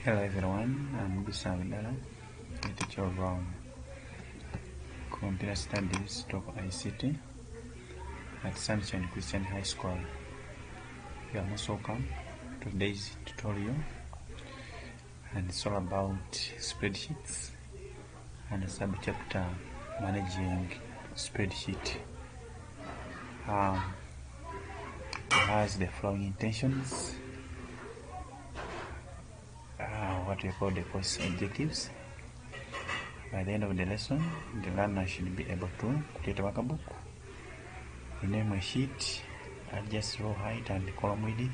Hello everyone, I'm Bisa Windala, the teacher of Computer Studies ICT at Sunshine Christian High School. You are most welcome to today's tutorial, and it's all about spreadsheets and the subchapter managing spreadsheet. It has the following intentions. What we call the course objectives. By the end of the lesson, the learner should be able to create a workbook, rename a sheet, adjust row height and column width,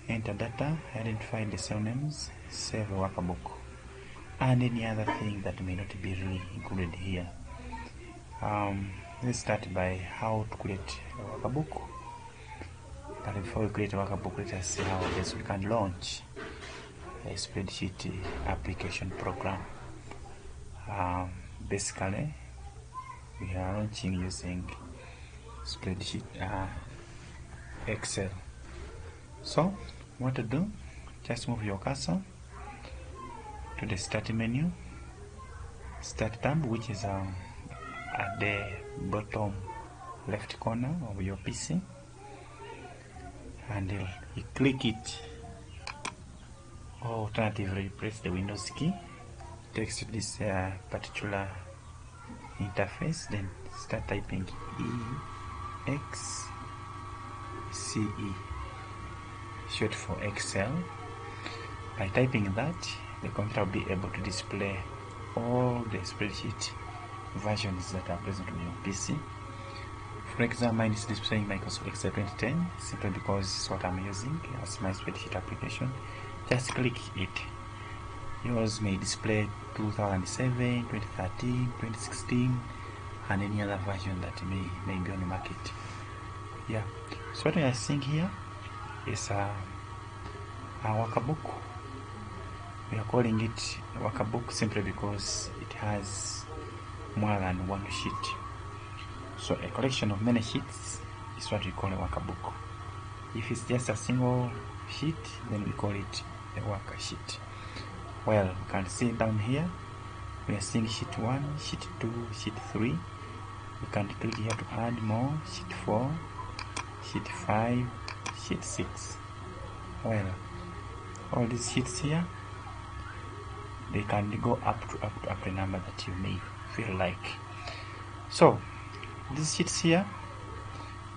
enter data, identify the cell names, save a workbook, and any other thing that may not be really included here. Let's start by how to create a workbook. But before we create a workbook, let us see how best we can launch a spreadsheet application program. Basically, we are launching using spreadsheet Excel. So, what to do? Just move your cursor to the Start menu, Start tab, which is at the bottom left corner of your PC, and you click it. Or alternatively, press the Windows key, takes to this particular interface, then start typing EXCE, short for Excel. By typing that, the computer will be able to display all the spreadsheet versions that are present on your PC. For example, mine is displaying Microsoft Excel 2010 simply because it's what I'm using as my spreadsheet application. Just click it. Yours may display 2007, 2013, 2016, and any other version that may be on the market. Yeah. So what we are seeing here is a workbook. We are calling it a workbook simply because it has more than one sheet. So a collection of many sheets is what we call a workbook. If it's just a single sheet, then we call it a worksheet. Well, you can see down here, we are seeing sheet 1, sheet 2, sheet 3. We can click here to add more, sheet 4, sheet 5, sheet 6. Well, all these sheets here, they can go up to the number that you may feel like. So, these sheets here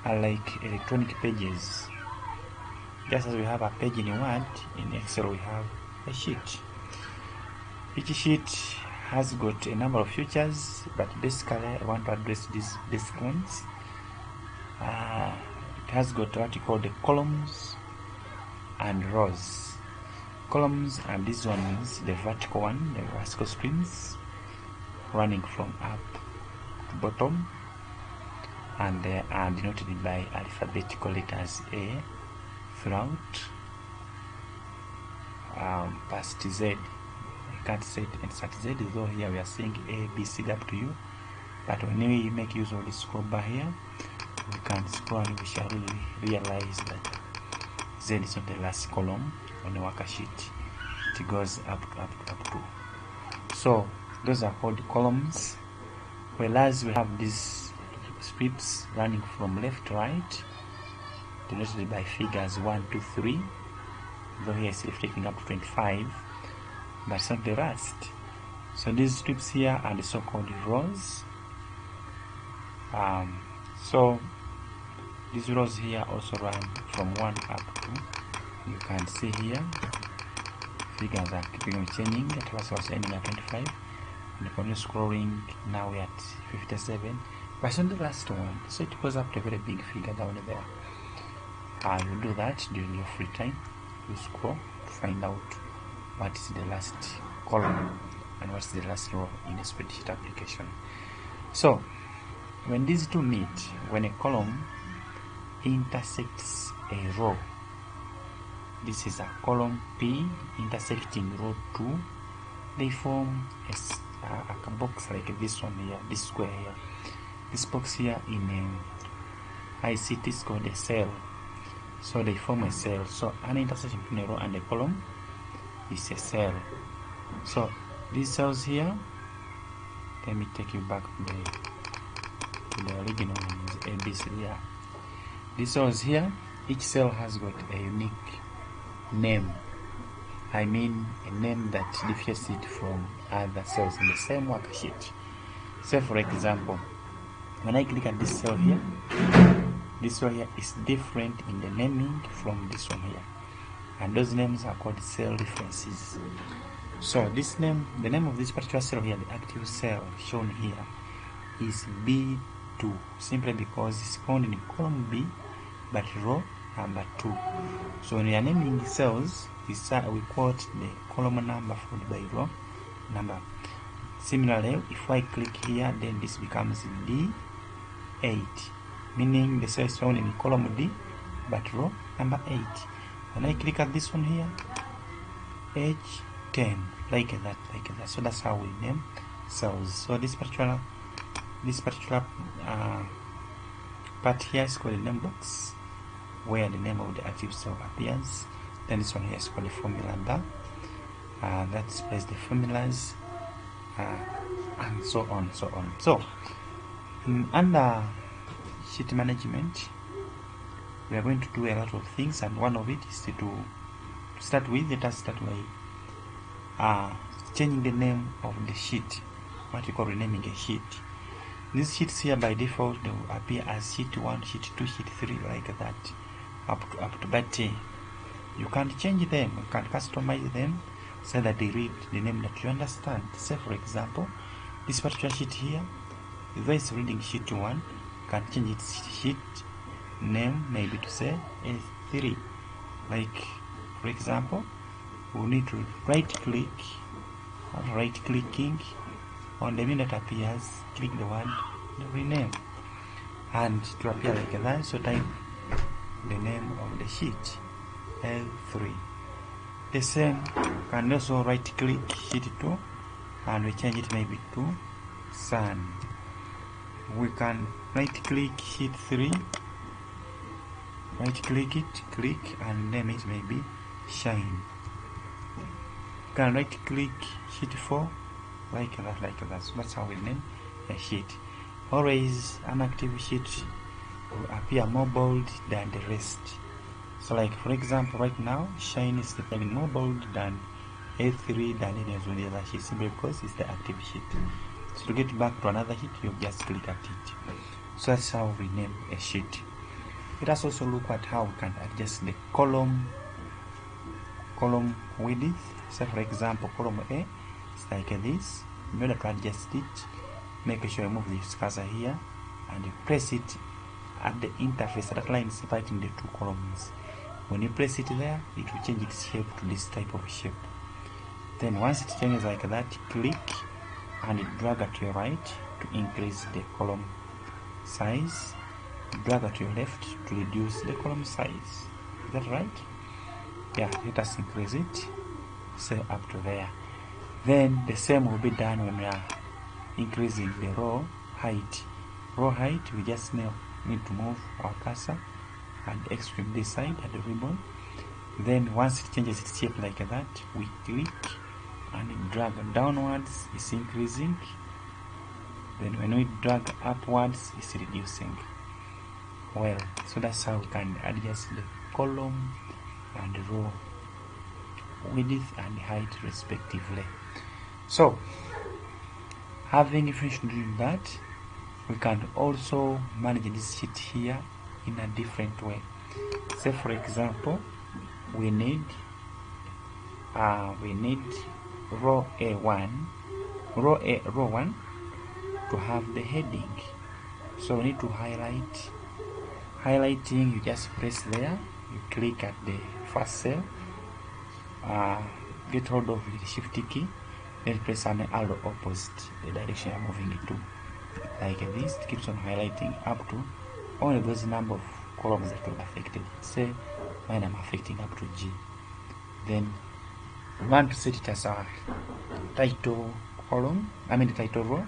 are like electronic pages. Just as we have a page in Word, in Excel we have a sheet. Each sheet has got a number of features, but basically I want to address these basic ones. It has got what you call the columns and rows. Columns are these ones, the vertical one, the vertical streams running from up to bottom, and they are denoted by alphabetical letters A throughout past Z. I can't say it insert Z, though here we are saying A, B, C, up to U. But when we make use of this scroll bar here, we can scroll and we shall realize that Z is not the last column on the worksheet. It goes up to. So those are called columns, whereas we have these strips running from left to right, denoted by figures 1, 2, 3, though here it's reflecting up to 25, but it's not the rest. So these strips here are the so-called rows. So these rows here also run from 1 up to, you can see here, figures are keeping on changing. At first was ending at 25, and upon scrolling, now we're at 57, but it's not the last one, so it goes up to a very big figure down there. You do that during your free time. You scroll to find out what is the last column and what's the last row in a spreadsheet application. So when these two meet, when a column intersects a row, this is a column P intersecting row 2, they form a box like this one here, this square here. This box here in ICT is called a cell. So they form a cell. So an intersection between a row and a column is a cell. So these cells here, let me take you back to the original ones, ABC here. These cells here, each cell has got a unique name. I mean a name that differs it from other cells in the same worksheet. Say for example, when I click at this cell here is different in the naming from this one here, and those names are called cell references. So this name, the name of this particular cell here, the active cell shown here, is B2, simply because it's found in column B but row number 2. So when we are naming cells, we quote the column number followed by row number. Similarly, if I click here, then this becomes D8, meaning the cell is found in column D but row number 8. When I click at this one here, H10, like that. So that's how we name cells. So this particular part here is called a name box, where the name of the active cell appears. Then this one here is called the formula bar, that displays the formulas, and so on. So under sheet management, we are going to do a lot of things, and one of it is to start with. Let us start by changing the name of the sheet, what we call renaming a sheet. These sheets here by default, they will appear as sheet 1, sheet 2, sheet 3, like that, up to but you can't change them, you can't customize them so that they read the name that you understand. Say for example, this particular sheet here, if it's reading sheet 1, you can change its sheet name maybe to say A3. Like for example, we need to right-clicking on the menu that appears, click the word rename, and to appear like that, so type the name of the sheet, L3. The same, can also right click sheet 2 and we change it maybe to sun. We can right click sheet 3, right click it, click, and name it maybe shine. You can right click sheet 4, like that. So that's how we name a sheet. Always an active sheet will appear more bold than the rest. So like for example, right now shine is appearing more bold than A3 than any of the other sheets, simply because it's the active sheet. So to get back to another sheet, you just click at it. So that's how we name a sheet. Let us also look at how we can adjust the column width. So for example, column A is like this. In order to adjust it, make sure you move this cursor here and you press it at the interface, that line separating the two columns. When you press it there, it will change its shape to this type of shape. Then once it changes like that, click and drag at your right to increase the column size, drag at your left to reduce the column size. Is that right? Yeah, let us increase it, say up to there. Then the same will be done when we are increasing the row height. Row height, we just need to move our cursor and extreme this side at the ribbon. Then once it changes its shape like that, we click and drag downwards, it's increasing. Then when we drag upwards, it's reducing. Well, so that's how we can adjust the column and row width and height respectively. So having finished doing that, we can also manage this sheet here in a different way. Say for example, we need row A1 to have the heading. So we need to highlighting, you just press there, you click at the first cell, get hold of the shift key, then press an arrow opposite the direction you're moving it to, like this. It keeps on highlighting up to only those number of columns that will be affected. Say mine I'm affecting up to G. Then we want to set it as our title column, the title row,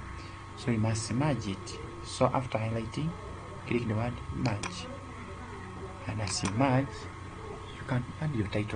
so we must merge it. So after highlighting, click the word merge, and as you merge, you can add your title.